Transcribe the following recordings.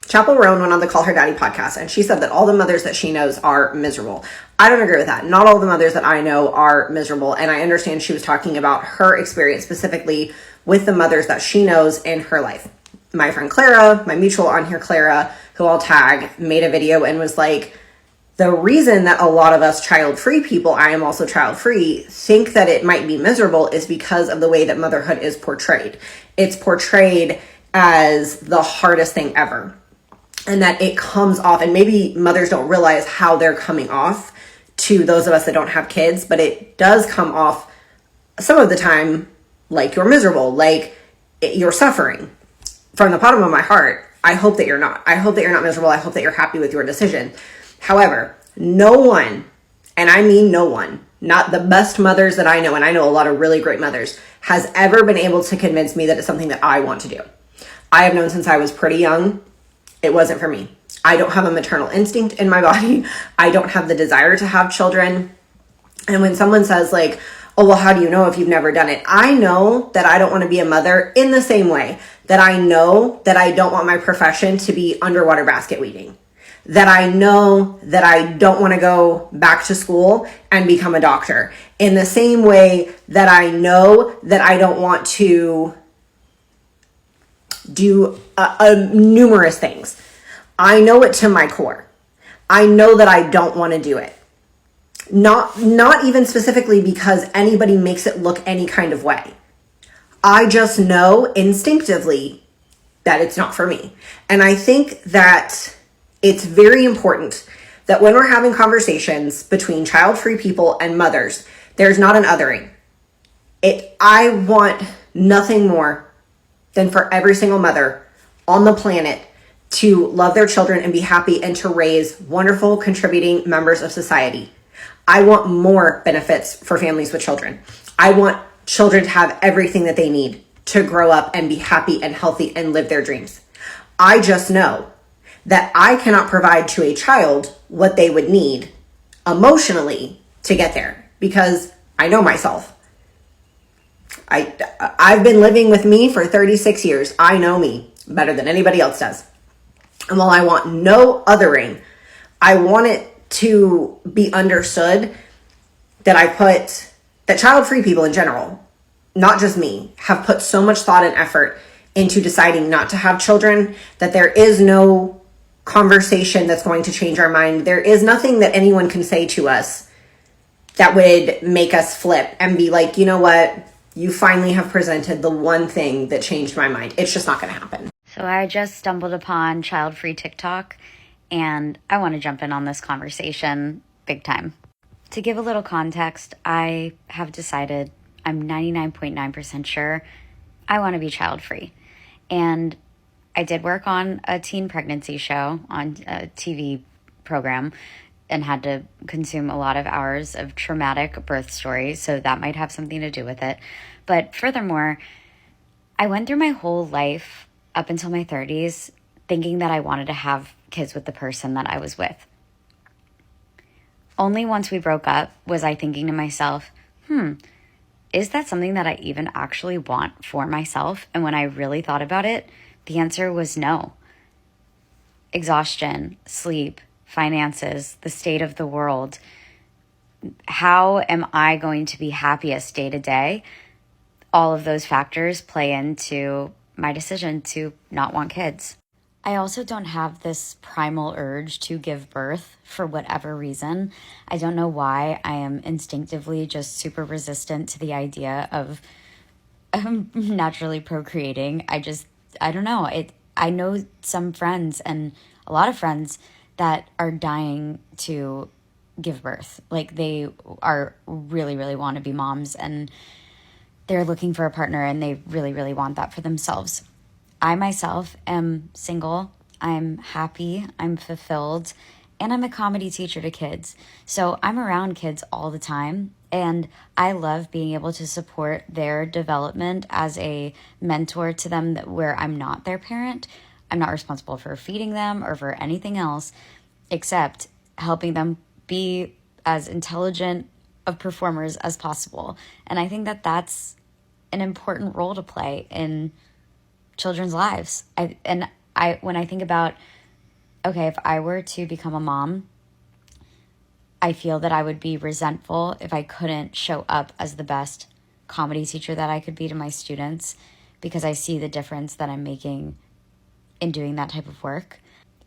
Chapel Roan went on the Call Her Daddy podcast, and she said that all the mothers that she knows are miserable. I don't agree with that. Not all the mothers that I know are miserable, and I understand she was talking about her experience specifically with the mothers that she knows in her life. My friend Clara, my mutual on here, Clara, who I'll tag, made a video and was like, the reason that a lot of us child-free people, I am also child-free, think that it might be miserable is because of the way that motherhood is portrayed. It's portrayed as the hardest thing ever. And that it comes off, and maybe mothers don't realize how they're coming off to those of us that don't have kids, but it does come off some of the time like you're miserable, like you're suffering. From the bottom of my heart, I hope that you're not. I hope that you're not miserable. I hope that you're happy with your decision. However, no one, and I mean no one, not the best mothers that I know, and I know a lot of really great mothers, has ever been able to convince me that it's something that I want to do. I have known since I was pretty young, it wasn't for me. I don't have a maternal instinct in my body. I don't have the desire to have children. And when someone says like, oh, well, how do you know if you've never done it? I know that I don't want to be a mother in the same way that I know that I don't want my profession to be underwater basket weaving. That I know that I don't want to go back to school and become a doctor. In the same way that I know that I don't want to do numerous things. I know it to my core. I know that I don't want to do it. Not even specifically because anybody makes it look any kind of way. I just know instinctively that it's not for me. And I think that it's very important that when we're having conversations between child-free people and mothers, there's not an othering. I want nothing more than for every single mother on the planet to love their children and be happy and to raise wonderful, contributing members of society. I want more benefits for families with children. I want children to have everything that they need to grow up and be happy and healthy and live their dreams. I just know that I cannot provide to a child what they would need emotionally to get there because I know myself. I've been living with me for 36 years. I know me better than anybody else does. And while I want no othering, I want it to be understood that that child-free people in general, not just me, have put so much thought and effort into deciding not to have children, that there is no conversation that's going to change our mind. There is nothing that anyone can say to us that would make us flip and be like, you know what? You finally have presented the one thing that changed my mind. It's just not going to happen. So I just stumbled upon child-free TikTok, and I want to jump in on this conversation big time. To give a little context, I have decided, I'm 99.9% sure, I want to be child-free. And I did work on a teen pregnancy show on a TV program and had to consume a lot of hours of traumatic birth stories, so that might have something to do with it. But furthermore, I went through my whole life up until my 30s thinking that I wanted to have kids with the person that I was with. Only once we broke up was I thinking to myself, is that something that I even actually want for myself? And when I really thought about it, the answer was no. Exhaustion, sleep, finances, the state of the world. How am I going to be happiest day to day? All of those factors play into my decision to not want kids. I also don't have this primal urge to give birth for whatever reason. I don't know why. I am instinctively just super resistant to the idea of naturally procreating. I don't know. I know some friends and a lot of friends that are dying to give birth. Like they are really, really want to be moms and they're looking for a partner and they really, really want that for themselves. I myself am single, I'm happy, I'm fulfilled, and I'm a comedy teacher to kids. So I'm around kids all the time, and I love being able to support their development as a mentor to them where I'm not their parent. I'm not responsible for feeding them or for anything else except helping them be as intelligent of performers as possible. And I think that that's an important role to play in children's lives. When I think about okay, if I were to become a mom, I feel that I would be resentful if I couldn't show up as the best comedy teacher that I could be to my students, because I see the difference that I'm making in doing that type of work.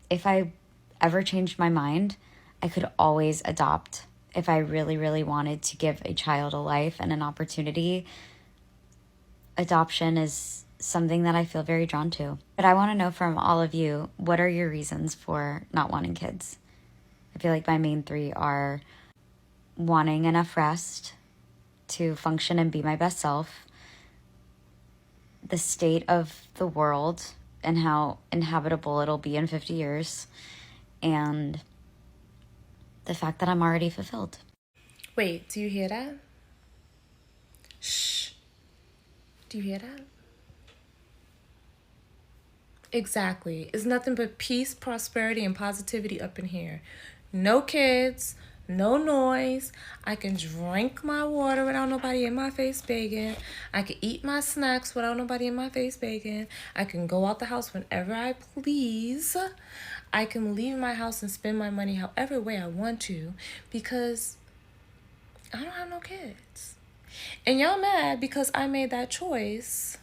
If I ever changed my mind, I could always adopt. If I really, really wanted to give a child a life and an opportunity, adoption is something that I feel very drawn to. But I want to know from all of you, what are your reasons for not wanting kids? I feel like my main three are wanting enough rest to function and be my best self, the state of the world and how inhabitable it'll be in 50 years, and the fact that I'm already fulfilled. Wait, do you hear that? Shh. Do you hear that? Exactly. It's nothing but peace, prosperity, and positivity up in here. No kids, no noise. I can drink my water without nobody in my face begging. I can eat my snacks without nobody in my face begging. I can go out the house whenever I please. I can leave my house and spend my money however way I want to, because I don't have no kids. And y'all mad because I made that choice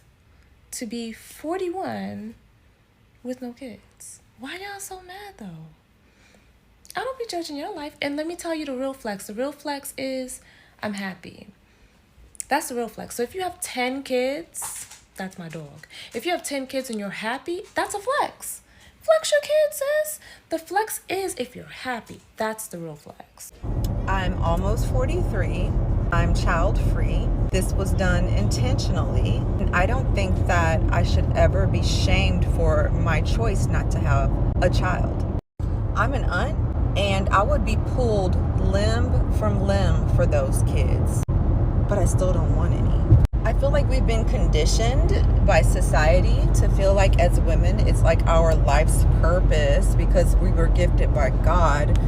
to be 41 with no kids. Why y'all so mad though? I don't be judging your life. And let me tell you the real flex. The real flex is I'm happy. That's the real flex. So if you have 10 kids, that's my dog. If you have 10 kids and you're happy, that's a flex. Flex your kids, sis. The flex is if you're happy. That's the real flex. I'm almost 43. I'm child-free. This was done intentionally. And I don't think that I should ever be shamed for my choice not to have a child. I'm an aunt, and I would be pulled limb from limb for those kids, but I still don't want any. I feel like we've been conditioned by society to feel like as women, it's like our life's purpose, because we were gifted by God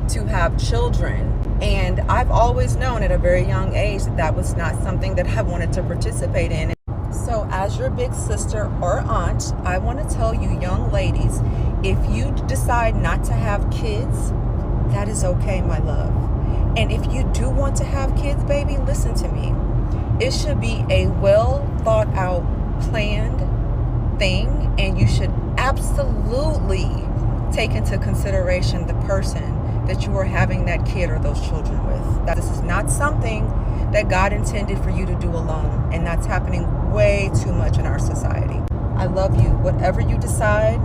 to have children. And I've always known at a very young age that that was not something that I wanted to participate in. So as your big sister or aunt, I want to tell you young ladies, if you decide not to have kids, that is okay, my love. And if you do want to have kids, baby, listen to me. It should be a well thought out, planned thing, and you should absolutely take into consideration the person that you are having that kid or those children with. That this is not something that God intended for you to do alone, and that's happening way too much in our society. I love you. Whatever you decide,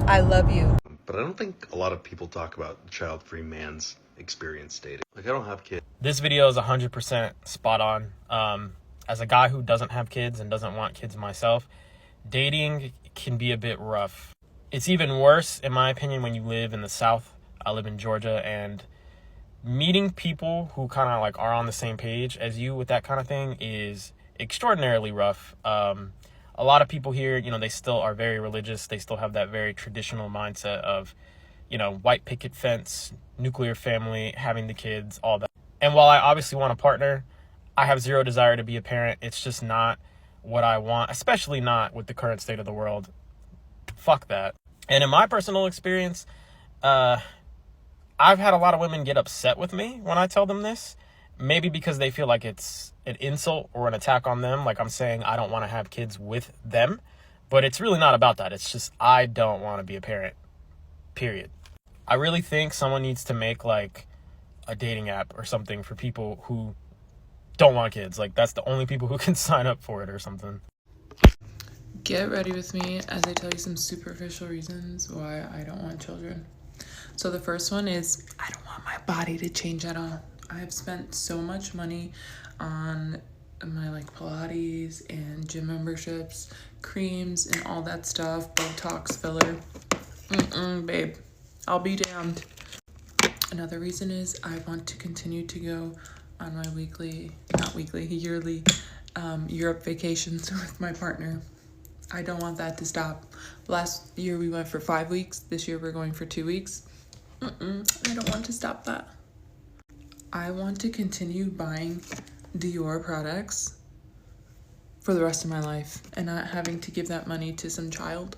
I love you. But I don't think a lot of people talk about the child-free man's experience dating. Like, I don't have kids. This video is 100% spot on. As a guy who doesn't have kids and doesn't want kids myself, dating can be a bit rough. It's even worse, in my opinion, when you live in the South. I live in Georgia, and meeting people who kind of like are on the same page as you with that kind of thing is extraordinarily rough. A lot of people here, they still are very religious. They still have that very traditional mindset of, white picket fence, nuclear family, having the kids, all that. And while I obviously want a partner, I have zero desire to be a parent. It's just not what I want, especially not with the current state of the world. Fuck that. And in my personal experience, I've had a lot of women get upset with me when I tell them this. Maybe because they feel like it's an insult or an attack on them. Like I'm saying I don't want to have kids with them. But it's really not about that. It's just I don't want to be a parent. Period. I really think someone needs to make like a dating app or something for people who don't want kids. Like that's the only people who can sign up for it or something. Get ready with me as I tell you some superficial reasons why I don't want children. So the first one is I don't want my body to change at all. I have spent so much money on my Pilates and gym memberships, creams and all that stuff, Botox, filler. Babe, I'll be damned. Another reason is I want to continue to go on my yearly Europe vacations with my partner. I don't want that to stop. Last year we went for 5 weeks. This year we're going for 2 weeks. I don't want to stop that. I want to continue buying Dior products for the rest of my life and not having to give that money to some child.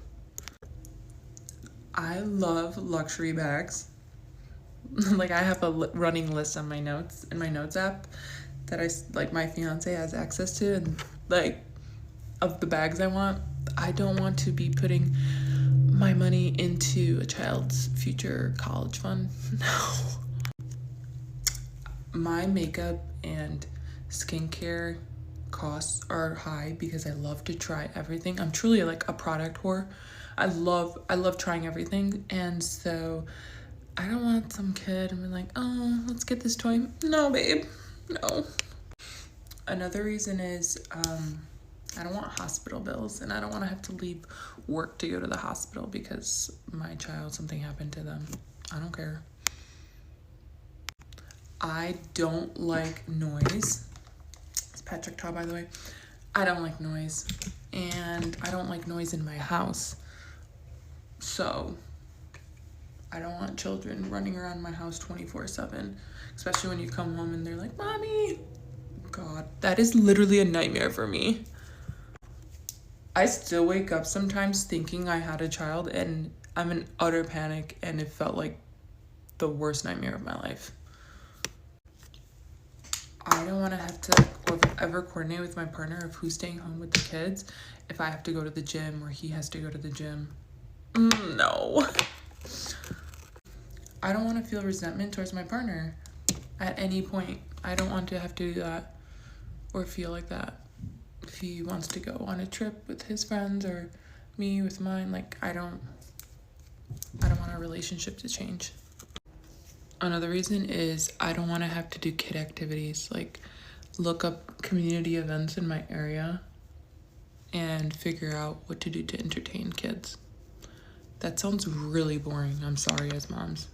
I love luxury bags. Like, I have a running list on my notes in my notes app that my fiance has access to, and like, of the bags I want. I don't want to be putting my money into a child's future college fund. No. My makeup and skincare costs are high because I love to try everything. I'm truly like a product whore. I love trying everything, and so I don't want some kid and be like, oh, let's get this toy. No, babe, no. Another reason is I don't want hospital bills, and I don't want to have to leave work to go to the hospital because my child, something happened to them. I don't care. I don't like noise. It's Patrick Ta, by the way. I don't like noise, and I don't like noise in my house. So I don't want children running around my house 24/7, especially when you come home and they're like, Mommy. God, that is literally a nightmare for me. I still wake up sometimes thinking I had a child, and I'm in utter panic, and it felt like the worst nightmare of my life. I don't want to have to or ever coordinate with my partner of who's staying home with the kids if I have to go to the gym or he has to go to the gym. No. I don't want to feel resentment towards my partner at any point. I don't want to have to do that or feel like that. If he wants to go on a trip with his friends or me with mine, like, I don't want our relationship to change. Another reason is I don't want to have to do kid activities, like look up community events in my area and figure out what to do to entertain kids. That sounds really boring. I'm sorry, as moms.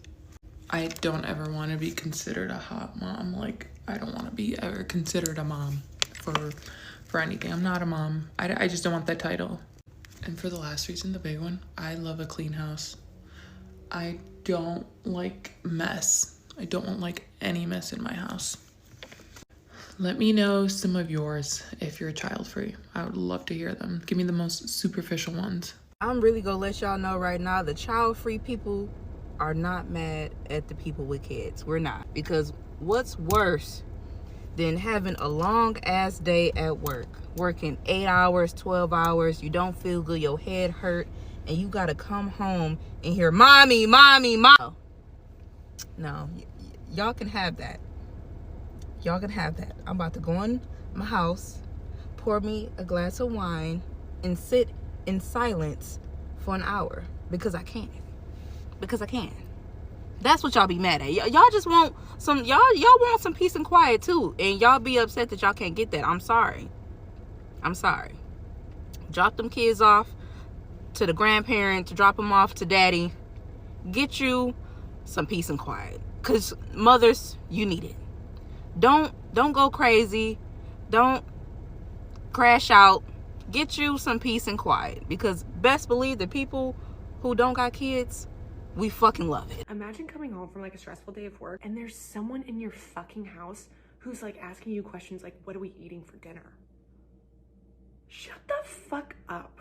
I don't ever want to be considered a hot mom. Like, I don't want to be ever considered a mom for anything. I'm not a mom. I just don't want that title. And for the last reason, the big one, I love a clean house. I don't like mess. I don't want like any mess in my house. Let me know some of yours if you're child free. I would love to hear them. Give me the most superficial ones. I'm really gonna let y'all know right now, the child free people are not mad at the people with kids. We're not. Because what's worse than having a long ass day at work, working 8 hours, 12 hours, you don't feel good, your head hurt, and you gotta come home and hear mommy, mommy, mom. No, y'all can have that. Y'all can have that. I'm about to go in my house, pour me a glass of wine, and sit in silence for an hour because I can. Because I can. That's what y'all be mad at. Y'all just want some, y'all want some peace and quiet too, and y'all be upset that y'all can't get that. I'm sorry. Drop them kids off to the grandparents, drop them off to daddy. Get you some peace and quiet, because mothers, you need it. Don't go crazy. Don't crash out. Get you some peace and quiet, because best believe the people who don't got kids, we fucking love it. Imagine coming home from like a stressful day of work and there's someone in your fucking house who's like asking you questions like, what are we eating for dinner? Shut the fuck up.